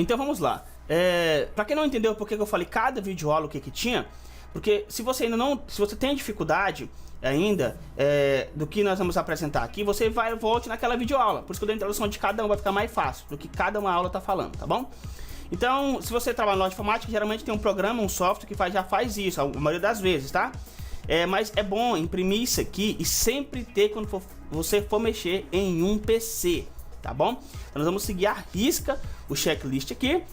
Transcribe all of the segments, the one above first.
Então vamos lá. Para quem não entendeu por que eu falei cada videoaula o que tinha, porque se você ainda não, se você tem dificuldade ainda do que nós vamos apresentar aqui, você volte naquela videoaula. Por isso que eu dei a introdução de cada um, vai ficar mais fácil do que cada uma aula tá falando, tá bom? Então, se você trabalha na loja de informática, geralmente tem um programa, um software que já faz isso, a maioria das vezes, tá? Mas é bom imprimir isso aqui e sempre ter quando você for mexer em um PC, tá bom? Então nós vamos seguir a risca o checklist aqui.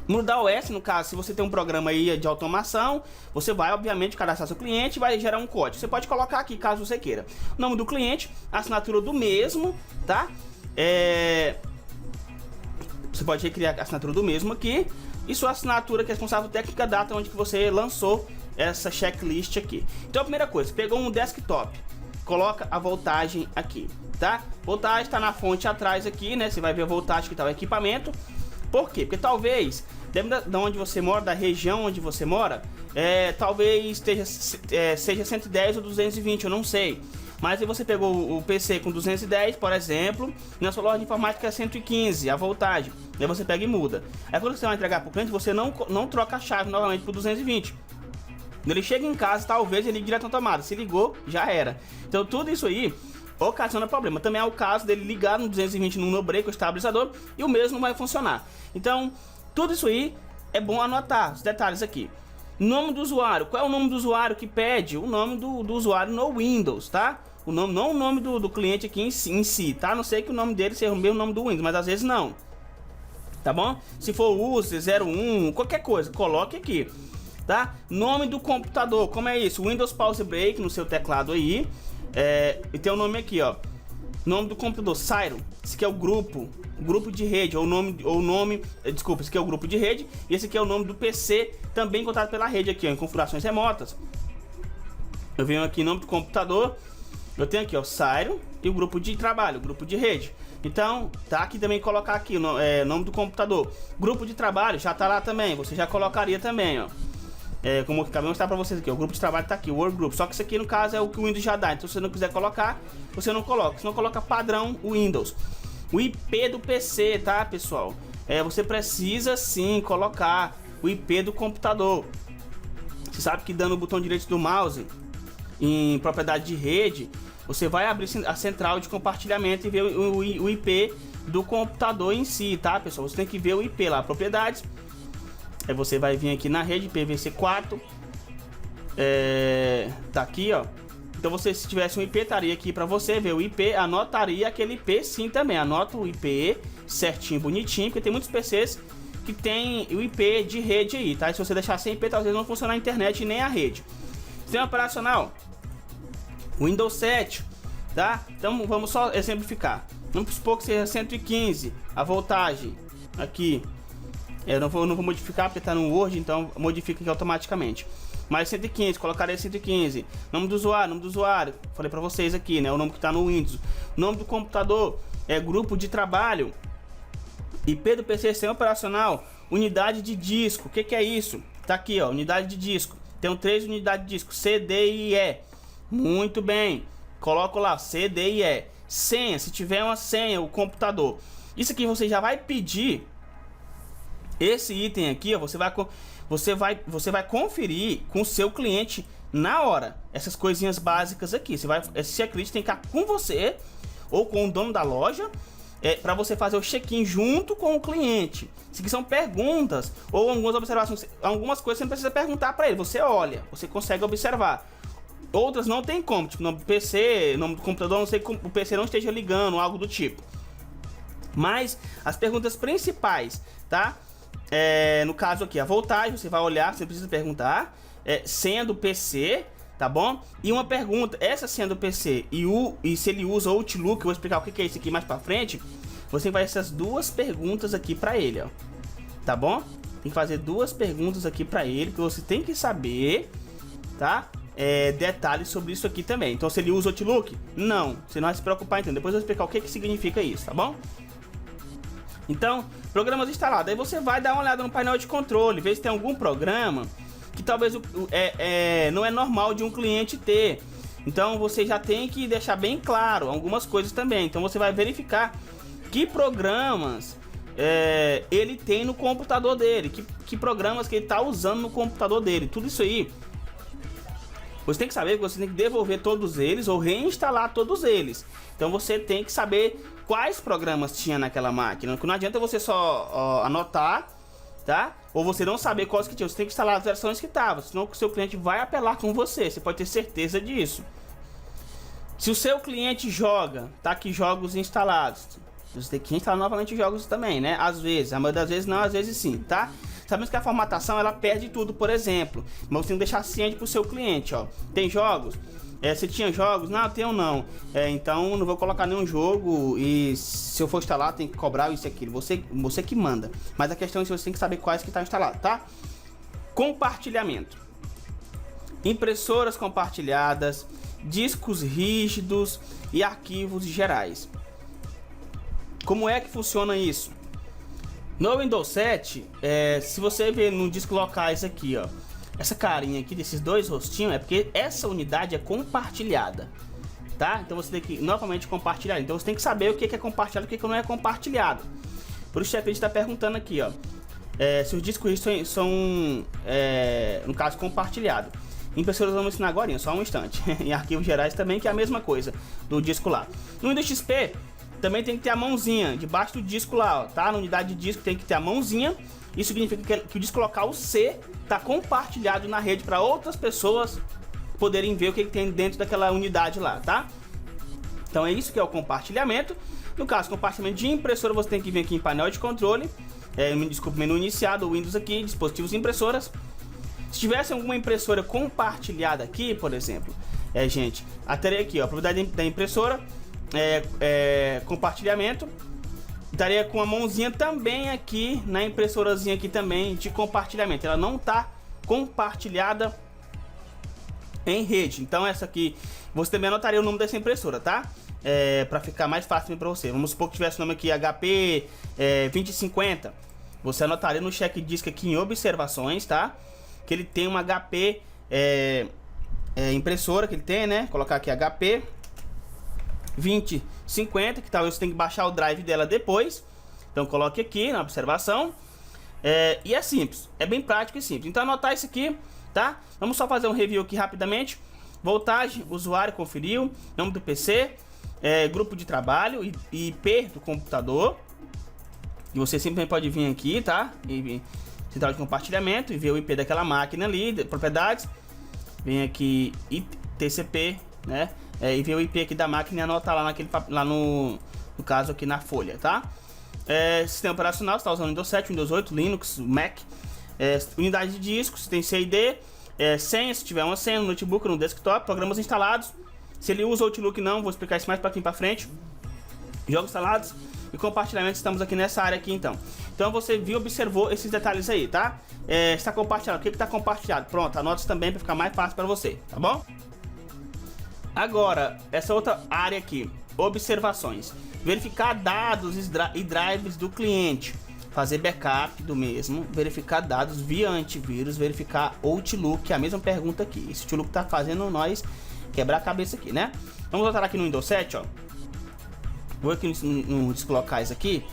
Mudar o OS, no caso, se você tem um programa aí de automação, você vai, obviamente, cadastrar seu cliente e vai gerar um código. Você pode colocar aqui, caso você queira, o nome do cliente, a assinatura do mesmo, tá? Você pode recriar a assinatura do mesmo aqui e sua assinatura, que é responsável técnica, data onde que você lançou essa checklist aqui. Então a primeira coisa, pegou um desktop, coloca a voltagem aqui, tá? Voltagem está na fonte atrás aqui, né? Você vai ver a voltagem que está o equipamento. Por quê? Porque talvez, dependendo de onde você mora, da região onde você mora, talvez seja 110 ou 220, eu não sei. Mas aí você pegou o PC com 210, por exemplo, e na sua loja de informática é 115, a voltagem. Aí você pega e muda. Aí quando você vai entregar para o cliente, você não troca a chave novamente por 220. Quando ele chega em casa, talvez ele ligue direto na tomada. Se ligou, já era. Então tudo isso aí ocasiona problema. Também é o caso dele ligar no 220 no no break, o estabilizador, e o mesmo não vai funcionar. Então, tudo isso aí é bom anotar os detalhes aqui. Nome do usuário. Qual é o nome do usuário que pede? O nome do usuário no Windows, tá? O nome, não o nome do cliente aqui em si, tá? Não sei que o nome dele seja o mesmo nome do Windows, mas às vezes não. Tá bom? Se for user 01, qualquer coisa, coloque aqui. Tá? Nome do computador, como é isso? Windows Pause Break no seu teclado aí. E tem o nome aqui, ó. Nome do computador, Cyro. Esse aqui é o grupo de rede, desculpa, esse aqui é o grupo de rede. E esse aqui é o nome do PC, também encontrado pela rede aqui, ó, em configurações remotas. Eu venho aqui, nome do computador. Eu tenho aqui, ó, Cyro e o grupo de trabalho, o grupo de rede. Então, tá aqui também colocar aqui o nome do computador. Grupo de trabalho já tá lá também, você já colocaria também, ó. Como eu acabei de mostrar pra vocês aqui, o grupo de trabalho tá aqui, o Workgroup. Só que isso aqui no caso é o que o Windows já dá. Então se você não quiser colocar, você não coloca. Se não coloca padrão Windows. O IP do PC, tá, pessoal? Você precisa sim colocar o IP do computador. Você sabe que dando o botão direito do mouse em propriedade de rede, você vai abrir a central de compartilhamento e ver o IP do computador em si, tá, pessoal? Você tem que ver o IP lá, propriedades. Aí você vai vir aqui na rede PVC4, tá aqui, ó. Então você, se tivesse um IP, estaria aqui para você ver o IP, anotaria aquele IP sim também. Anota o IP certinho, bonitinho, porque tem muitos PCs que tem o IP de rede aí, tá? E se você deixar sem IP, talvez não funcionar a internet e nem a rede. Sistema operacional, Windows 7, tá? Então vamos só exemplificar. Vamos supor que seja 115 a voltagem aqui. Eu não vou modificar porque está no Word, então modifica aqui automaticamente. Mais 115, colocarei 115. Nome do usuário, falei para vocês aqui, né? O nome que está no Windows. Nome do computador, grupo de trabalho. IP do PC, sistema operacional. Unidade de disco, o que é isso? Tá aqui, ó, unidade de disco. Tem 3 unidades de disco, C, D e E. Muito bem, coloco lá, C, D e E. Senha, se tiver uma senha, o computador. Isso aqui você já vai pedir. Esse item aqui, ó, você vai conferir com o seu cliente na hora. Essas coisinhas básicas aqui. Esse checklist tem que ficar com você ou com o dono da loja, para você fazer o check-in junto com o cliente. Isso aqui são perguntas ou algumas observações. Algumas coisas você não precisa perguntar para ele. Você olha, você consegue observar. Outras não tem como, tipo nome do PC, nome do computador, não sei como o PC não esteja ligando, algo do tipo. Mas as perguntas principais, tá? No caso aqui, a voltagem, você vai olhar, você precisa perguntar, senha do PC, tá bom? E uma pergunta, essa senha do PC e se ele usa Outlook, eu vou explicar o que é isso aqui mais pra frente. Você vai essas duas perguntas aqui pra ele, ó, tá bom? Tem que fazer duas perguntas aqui pra ele, que você tem que saber, tá? Detalhes sobre isso aqui também. Então se ele usa Outlook, não, você não vai se preocupar, então depois eu vou explicar o que significa isso, tá bom? Então, programas instalados. Aí você vai dar uma olhada no painel de controle, ver se tem algum programa que talvez não é normal de um cliente ter. Então você já tem que deixar bem claro algumas coisas também. Então você vai verificar que programas ele tem no computador dele, que programas que ele está usando no computador dele. Tudo isso aí você tem que saber, que você tem que devolver todos eles ou reinstalar todos eles. Então você tem que saber quais programas tinha naquela máquina. Não adianta você só anotar, tá? Ou você não saber quais que tinha. Você tem que instalar as versões que estavam, senão o seu cliente vai apelar com você. Você pode ter certeza disso. Se o seu cliente joga, tá aqui jogos instalados, você tem que instalar novamente jogos também, né? Às vezes, a maioria das vezes não, às vezes sim, tá? Sabemos que a formatação ela perde tudo, por exemplo, mas você tem que deixar ciente pro seu cliente, ó. Tem jogos? Se tinha jogos? Não, tenho não. Então não vou colocar nenhum jogo e se eu for instalar tem que cobrar isso e aquilo. Você que manda. Mas a questão é que você tem que saber quais que tá instalado, tá? Compartilhamento. Impressoras compartilhadas, discos rígidos e arquivos gerais. Como é que funciona isso? No Windows 7, se você ver no disco locais aqui, ó, essa carinha aqui desses dois rostinhos, é porque essa unidade é compartilhada, tá? Então você tem que novamente compartilhar. Então você tem que saber o que é compartilhado e o que não é compartilhado. Por isso que a gente está perguntando aqui, ó, se os discos são no caso compartilhado. Impressoras vamos ensinar agora, só um instante. Em arquivos gerais também, que é a mesma coisa do disco lá. No Windows XP também tem que ter a mãozinha debaixo do disco lá, ó, tá? Na unidade de disco tem que ter a mãozinha. Isso significa que o disco local C está compartilhado na rede para outras pessoas poderem ver o que tem dentro daquela unidade lá, tá? Então é isso que é o compartilhamento. No caso, compartilhamento de impressora, você tem que vir aqui em painel de controle, desculpa, menu iniciado, Windows aqui, dispositivos e impressoras. Se tivesse alguma impressora compartilhada aqui, por exemplo, gente, teria aqui, ó, a propriedade da impressora, compartilhamento, estaria com a mãozinha também aqui na impressorazinha aqui também de compartilhamento. Ela não está compartilhada em rede. Então essa aqui, você também anotaria o nome dessa impressora, tá? Para ficar mais fácil para você. Vamos supor que tivesse o nome aqui HP 2050. Você anotaria no check disk aqui em observações, tá? Que ele tem uma HP impressora que ele tem, né? Colocar aqui HP 2050, que talvez você tenha que baixar o drive dela depois. Então coloque aqui na observação. E é simples, é bem prático e simples. Então anotar isso aqui, tá? Vamos só fazer um review aqui rapidamente. Voltagem, usuário conferiu, nome do PC, grupo de trabalho, IP do computador. E você simplesmente pode vir aqui, tá? E central de compartilhamento e ver o IP daquela máquina ali, propriedades. Vem aqui TCP, né? E ver o IP aqui da máquina e anotar lá no caso aqui na folha, tá? Sistema operacional, você está usando Windows 7, Windows 8, Linux, Mac. Unidade de disco, se tem CID, senha, se tiver uma senha no notebook, no desktop, programas instalados. Se ele usa Outlook não, vou explicar isso mais para aqui para frente. Jogos instalados e compartilhamento, estamos aqui nessa área aqui então. Então você viu, observou esses detalhes aí, tá? Está compartilhado, o que está compartilhado? Pronto, anota também para ficar mais fácil para você, tá bom? Agora, essa outra área aqui, observações. Verificar dados e drives do cliente. Fazer backup do mesmo. Verificar dados via antivírus. Verificar Outlook, que é a mesma pergunta aqui. Esse Outlook tá fazendo nós quebrar a cabeça aqui, né? Vamos voltar aqui no Windows 7, ó. Vou aqui nos discos locais aqui.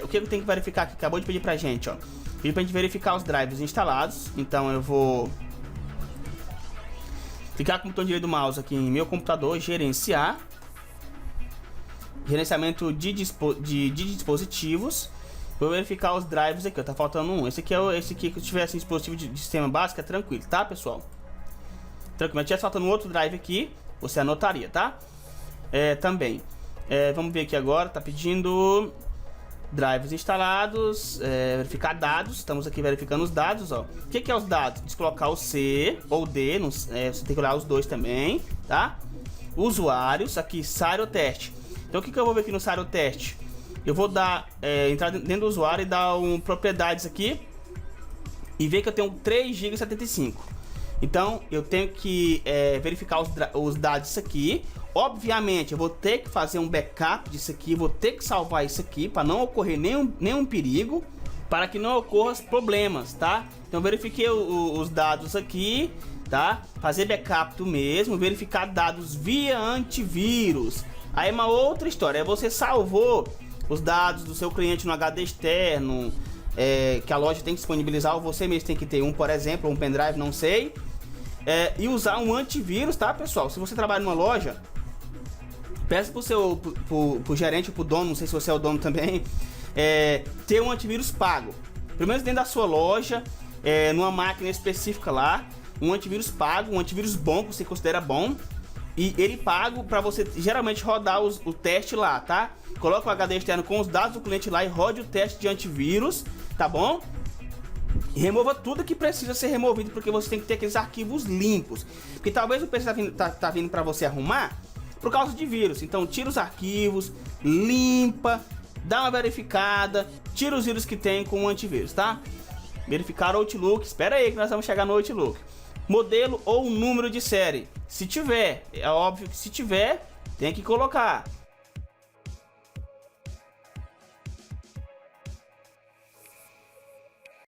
O que eu tenho que verificar aqui? Acabou de pedir pra gente, ó. Pediu pra gente verificar os drivers instalados. Então eu vou ficar com o botão direito do mouse aqui em meu computador, gerenciar. Gerenciamento de dispositivos. Vou verificar os drivers aqui, ó, tá faltando um. Esse aqui que eu tivesse dispositivo de sistema básico, é tranquilo, tá, pessoal? Tranquilo, mas tivesse faltando um outro drive aqui, você anotaria, tá? Também. Vamos ver aqui agora, tá pedindo drives instalados, verificar dados. Estamos aqui verificando os dados, ó. O que é os dados? Descolocar o C ou D, você tem que olhar os dois também, tá? Usuários, aqui, Serial Test. Então o que eu vou ver aqui no Serial Test? Eu vou dar, entrar dentro do usuário e dar propriedades aqui e ver que eu tenho 3 GB 75. Então eu tenho que verificar os dados disso aqui. Obviamente eu vou ter que fazer um backup disso aqui, vou ter que salvar isso aqui para não ocorrer nenhum perigo, para que não ocorram problemas, tá? Então verifiquei os dados aqui, tá? Fazer backup do mesmo, verificar dados via antivírus. Aí uma outra história, você salvou os dados do seu cliente no HD externo, que a loja tem que disponibilizar, ou você mesmo tem que ter um, por exemplo, um pendrive, não sei. E usar um antivírus, tá, pessoal? Se você trabalha numa loja, peça pro gerente ou pro dono, não sei se você é o dono também, ter um antivírus pago. Pelo menos dentro da sua loja, numa máquina específica lá, um antivírus pago, um antivírus bom, que você considera bom, e ele pago para você geralmente rodar o teste lá, tá? Coloca o HD externo com os dados do cliente lá e rode o teste de antivírus, tá bom? E remova tudo que precisa ser removido, porque você tem que ter aqueles arquivos limpos. Porque talvez o PC tá vindo para você arrumar por causa de vírus. Então tira os arquivos, limpa, dá uma verificada, tira os vírus que tem com o antivírus, tá? Verificar o Outlook, espera aí que nós vamos chegar no Outlook. Modelo ou número de série, se tiver, é óbvio que se tiver, tem que colocar.